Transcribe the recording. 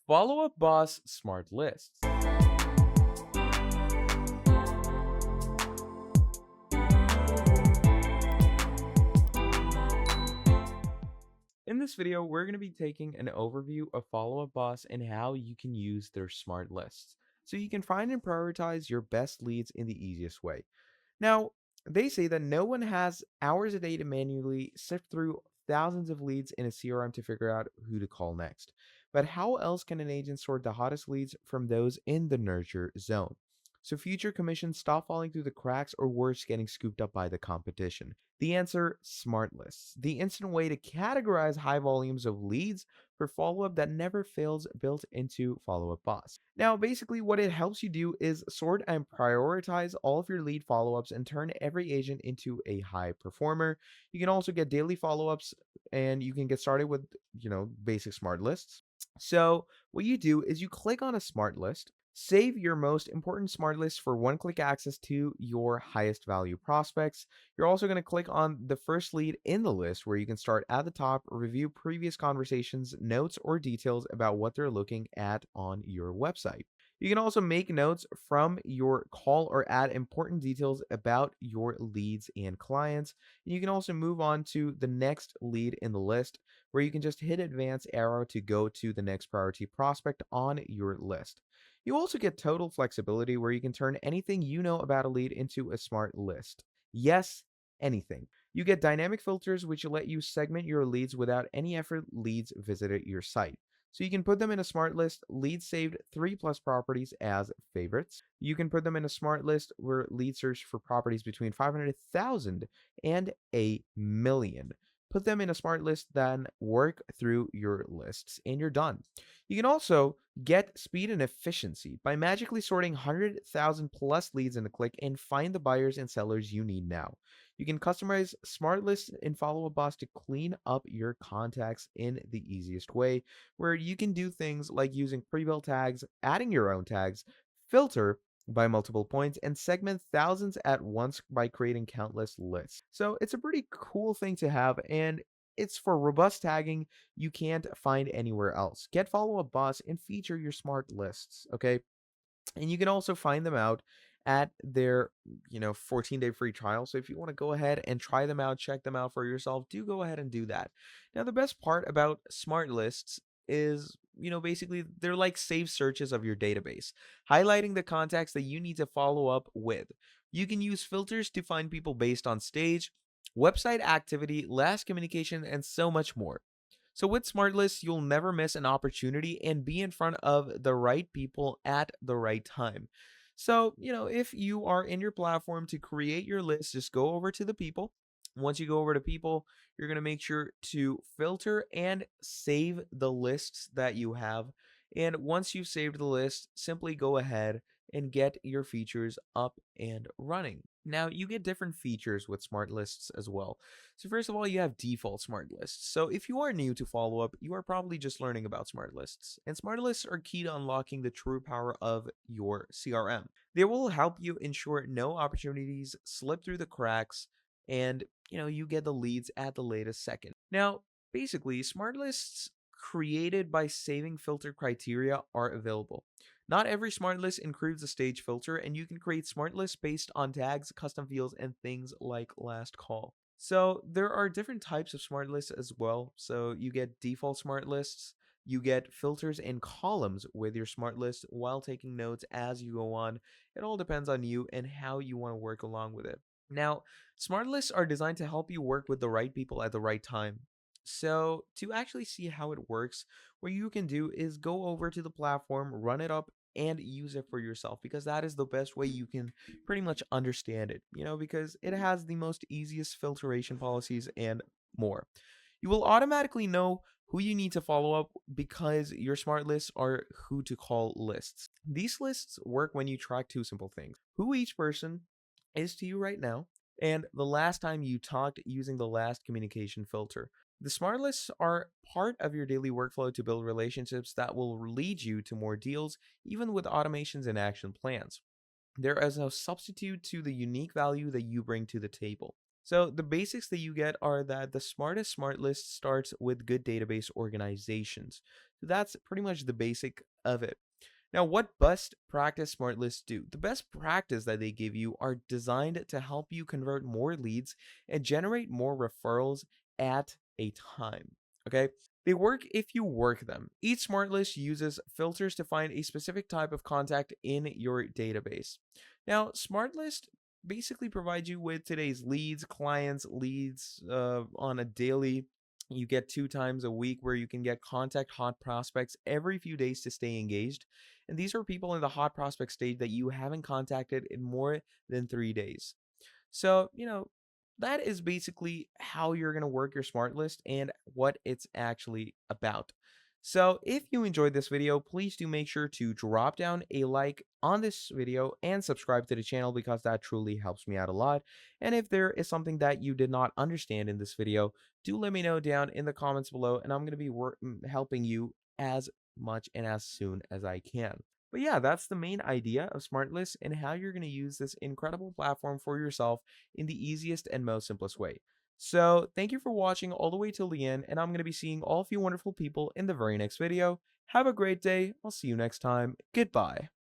Follow Up Boss Smart Lists. In this video, we're going to be taking an overview of Follow Up Boss and how you can use their smart lists so you can find and prioritize your best leads in the easiest way. Now, they say that no one has hours a day to manually sift through thousands of leads in a CRM to figure out who to call next. But how else can an agent sort the hottest leads from those in the nurture zone? So future commissions stop falling through the cracks or worse, getting scooped up by the competition. The answer: smart lists, the instant way to categorize high volumes of leads for follow up that never fails, built into Follow Up Boss. Now, basically, what it helps you do is sort and prioritize all of your lead follow ups and turn every agent into a high performer. You can also get daily follow ups and you can get started with, basic smart lists. So, what you do is you click on a smart list. Save your most important smart list for one click access to your highest value prospects. You're also going to click on the first lead in the list where you can start at the top, review previous conversations, notes, or details about what they're looking at on your website. You can also make notes from your call or add important details about your leads and clients. You can also move on to the next lead in the list where you can just hit advance arrow to go to the next priority prospect on your list. You also get total flexibility where you can turn anything you know about a lead into a smart list. Yes, anything. You get dynamic filters which let you segment your leads without any effort leads visited your site. So you can put them in a smart list, leads saved 3 plus properties as favorites. You can put them in a smart list where lead search for properties between 500,000 and a million. Put them in a smart list, then work through your lists, and you're done. You can also get speed and efficiency by magically sorting 100,000 plus leads in a click and find the buyers and sellers you need now. You can customize smart lists in Follow Up Boss to clean up your contacts in the easiest way, where you can do things like using pre-built tags, adding your own tags, filter by multiple points, and segment thousands at once by creating countless lists. So it's a pretty cool thing to have, and it's for robust tagging you can't find anywhere else. Get Follow Up Boss and feature your smart lists, okay? And you can also find them out at their, 14-day free trial. So if you want to go ahead and try them out, check them out for yourself, do go ahead and do that. Now, the best part about smart lists is, basically they're like safe searches of your database, highlighting the contacts that you need to follow up with. You can use filters to find people based on stage, website activity, last communication, and so much more. So with Smart Lists, you'll never miss an opportunity and be in front of the right people at the right time. So, if you are in your platform to create your list, just go over to the people. Once you go over to people, you're going to make sure to filter and save the lists that you have. And once you've saved the list, simply go ahead and get your features up and running. Now, you get different features with smart lists as well. So first of all, you have default smart lists. So if you are new to follow up, you are probably just learning about smart lists. And smart lists are key to unlocking the true power of your CRM. They will help you ensure no opportunities slip through the cracks and, you get the leads at the latest second. Now, basically, smart lists created by saving filter criteria are available. Not every smart list includes a stage filter, and you can create smart lists based on tags, custom fields, and things like last call. So there are different types of smart lists as well. So you get default smart lists, you get filters and columns with your smart list while taking notes as you go on. It all depends on you and how you want to work along with it. Now, smart lists are designed to help you work with the right people at the right time. So, to actually see how it works, what you can do is go over to the platform, run it up, and use it for yourself because that is the best way you can pretty much understand it, because it has the most easiest filtration policies and more. You will automatically know who you need to follow up because your smart lists are who to call lists. These lists work when you track two simple things: who each person is to you right now, and the last time you talked using the last communication filter. The smart lists are part of your daily workflow to build relationships that will lead you to more deals, even with automations and action plans. There is no substitute to the unique value that you bring to the table. So the basics that you get are that the smartest smart list starts with good database organizations. That's pretty much the basic of it. Now, what best practice smart lists do? The best practice that they give you are designed to help you convert more leads and generate more referrals at a time. Okay. They work if you work them. Each smart list uses filters to find a specific type of contact in your database. Now, smart list basically provides you with today's leads, clients, leads on a daily. You get 2 times a week where you can get contact hot prospects every few days to stay engaged. And these are people in the hot prospect stage that you haven't contacted in more than 3 days. So, that is basically how you're going to work your smart list and what it's actually about. So, if you enjoyed this video, please do make sure to drop down a like on this video and subscribe to the channel because that truly helps me out a lot. And if there is something that you did not understand in this video, do let me know down in the comments below, and I'm going to be helping you as much and as soon as I can. But yeah, that's the main idea of Smart Lists and how you're going to use this incredible platform for yourself in the easiest and most simplest way. So, thank you for watching all the way till the end, and I'm going to be seeing all of you wonderful people in the very next video. Have a great day. I'll see you next time. Goodbye.